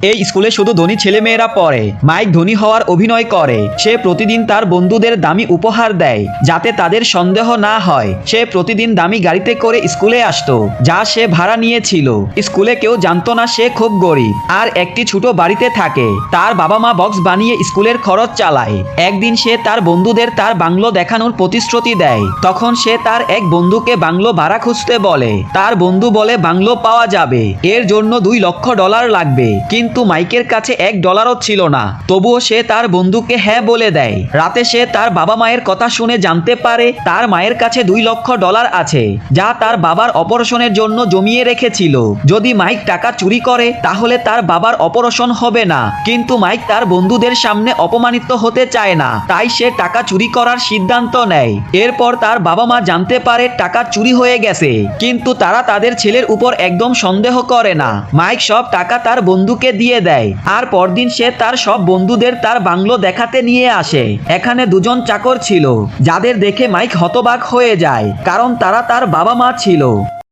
এই স্কুলে শুধু ধনী ছেলেমেয়েরা পড়ে। মাইক ধনী হওয়ার অভিনয় করে। সে প্রতিদিন তার বন্ধুদের দামি উপহার দেয় যাতে তাদের সন্দেহ না হয়। সে প্রতিদিন দামি গাড়িতে করে স্কুলে আসতো যা সে ভাড়া নিয়েছিল। স্কুলে কেউ জানতো না সে খুব গরিব আর একটি ছোট বাড়িতে থাকে। তার বাবা মা বক্স বানিয়ে স্কুলের খরচ চালায়। একদিন সে তার বন্ধুদের তার বাংলো দেখানোর প্রতিশ্রুতি দেয়। তখন সে তার এক বন্ধুকে বাংলো ভাড়া খুঁজতে বলে। তার বন্ধু বলে বাংলো পাওয়া যাবে, এর জন্য $2,00,000 লাগবে। কিন্তু মাইকের কাছে $1 ছিল না। তবুও সে তার বন্ধুকে হ্যাঁ বলে দেয়। রাতে সে তার বাবা মায়ের কথা শুনে জানতে পারে তার মায়ের কাছে $2,00,000 আছে যা তার বাবার অপারেশনের জন্য জমিয়ে রেখেছিল। যদি মাইক টাকা চুরি করে তাহলে তার বাবার অপারেশন হবে না। কিন্তু মাইক তার বন্ধুদের সামনে অপমানিত হতে চায় না, তাই সে টাকা চুরি করার সিদ্ধান্ত নেয়। এরপর তার বাবা মা জানতে পারে টাকা চুরি হয়ে গেছে, কিন্তু তারা তাদের ছেলের উপর একদম সন্দেহ করে না। মাইক সব টাকা তার বন্ধুকে দিয়ে দেয় আর পরদিন সে তার সব বন্ধুদের তার বাংলো দেখাতে নিয়ে আসে। এখানে দুজন চাকর ছিল যাদের দেখে মাইক হতবাক হয়ে যায়, কারণ তারা তার বাবা মা ছিল।